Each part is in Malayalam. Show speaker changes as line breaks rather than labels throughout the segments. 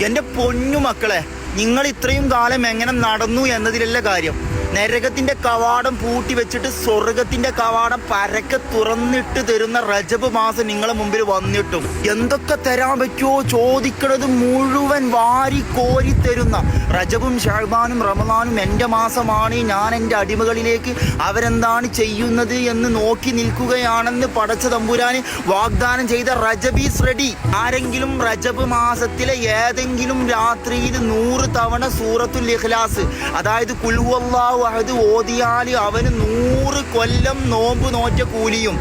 എൻ്റെ പൊന്നു മക്കളെ, നിങ്ങൾ ഇത്രയും കാലം എങ്ങനെ നടന്നു എന്നതിലല്ല കാര്യം. നരകത്തിന്റെ കവാടം പൂട്ടി വെച്ചിട്ട് സ്വർഗത്തിന്റെ കവാടം പരക്കെ തുറന്നിട്ട് തരുന്ന റജബ് മാസം നിങ്ങളെ മുമ്പിൽ വന്നിട്ടും എന്തൊക്കെ തരാൻ പറ്റുമോ ചോദിക്കണത് മുഴുവൻ വാരി കോരി തരുന്ന റജബും ഷഅബാനും റമദാനും എൻ്റെ മാസമാണ്, ഞാൻ എൻ്റെ അടിമകളിലേക്ക് അവരെന്താണ് ചെയ്യുന്നത് എന്ന് നോക്കി നിൽക്കുകയാണെന്ന് പടച്ച തമ്പുരാന് വാഗ്ദാനം ചെയ്ത റജബ് ഈസ് റെഡി. ആരെങ്കിലും റജബ് മാസത്തിലെ ഏതെങ്കിലും രാത്രിയിൽ 100 തവണ സൂറത്തുൽ ഇഖ്ലാസ്, അതായത് ഖുൽ ഹുവല്ലാഹു അഹദ് ഓതിയാൽ അവന് 100 കൊല്ലം നോമ്പ് നോറ്റ കൂലിയും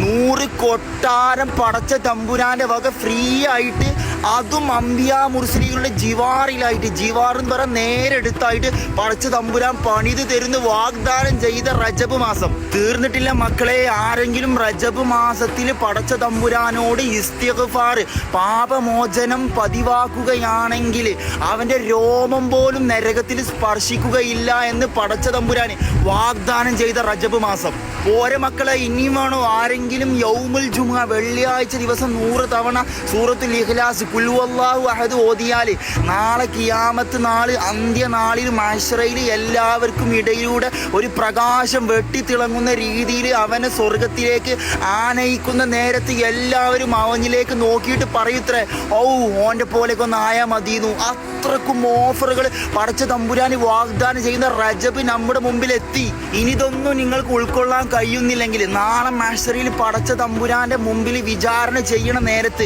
100 കൊട്ടാരം പടച്ച തമ്പുരാന്റെ വക ഫ്രീ ആയിട്ട്, അതും അമ്പിയാ മുർസലികളുടെ ജിവാറിലായിട്ട്, ജിവാർ എന്ന് പറയാൻ നേരെടുത്തായിട്ട് പടച്ച തമ്പുരാൻ പണിത് തരുന്ന വാഗ്ദാനം ചെയ്ത റജബ് മാസം തീർന്നിട്ടില്ല മക്കളെ. ആരെങ്കിലും റജബ് മാസത്തിൽ പടച്ച തമ്പുരാനോട് ഇസ്തിഗ്ഫാർ, പാപമോചനം പതിവാക്കുകയാണെങ്കിൽ അവന്റെ രോമം പോലും നരകത്തിൽ സ്പർശിക്കുകയില്ല എന്ന് പടച്ച തമ്പുരാൻ വാഗ്ദാനം ചെയ്ത റജബ് മാസം. ഓരോ മക്കളെ, ഇനിയും വേണോ ആരെങ്കിലും യൗമുൽ ജുമുഅ വെള്ളിയാഴ്ച ദിവസം 100 തവണ സൂറത്തുൽ ഇഖ്ലാസ് ഖുൽ ഹുവല്ലാഹു അഹദ് ഓതിയാൽ നാളെ ഖിയാമത്ത് നാൾ, അന്ത്യനാളിൽ മഹ്ശറയിൽ എല്ലാവർക്കും ഇടയിലൂടെ ഒരു പ്രകാശം വെട്ടിത്തിളങ്ങുന്ന രീതിയിൽ അവനെ സ്വർഗത്തിലേക്ക് ആനയിക്കുന്ന നേരത്ത് എല്ലാവരും അവനിലേക്ക് നോക്കിയിട്ട് പറയൂത്രേ, ഔ ഓൻ്റെ പോലെയൊക്കെ ഒന്ന് ആയാൽ മതിയെന്നു. അത്രക്കും ഓഫറുകൾ പടച്ച തമ്പുരാന് വാഗ്ദാനം ചെയ്യുന്ന റജബ് നമ്മുടെ മുമ്പിൽ എത്തി. ഇനിതൊന്നും നിങ്ങൾക്ക് ഉൾക്കൊള്ളാൻ കഴിയുന്നില്ലെങ്കിൽ നാളെ മഹ്ശറിൽ പടച്ച തമ്പുരാന്റെ മുമ്പിൽ വിചാരണ ചെയ്യണ നേരത്ത്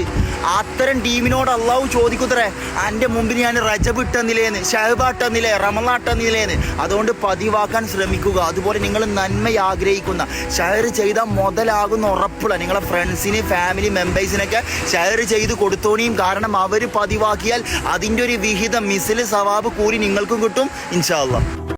അത്തരം ടീമിനോട് അള്ളാഹു ചോദിക്കുത്രേ, എൻ്റെ മുമ്പിൽ ഞാൻ റജബ് ഇട്ടെന്നില്ലേന്ന്, ഷഅബ ഇട്ടെന്നില്ലേ, റമളാൻ ഇട്ടെന്നില്ലേന്ന്. അതുകൊണ്ട് പതിവാക്കാൻ ശ്രമിക്കുക. അതുപോലെ നിങ്ങൾ നന്മ ആഗ്രഹിക്കുന്ന, ഷെയർ ചെയ്താൽ മുതലാകുന്ന ഉറപ്പുള്ള നിങ്ങളെ ഫ്രണ്ട്സിന്, ഫാമിലി മെമ്പേഴ്സിനൊക്കെ ഷെയർ ചെയ്ത് കൊടുത്തോണിയും. കാരണം അവർ പതിവാക്കിയാൽ അതിൻ്റെ ഒരു വിഹിതം, മിസ്ല് സവാബ് കൂടി നിങ്ങൾക്കും കിട്ടും ഇൻഷാ അല്ലാഹ്.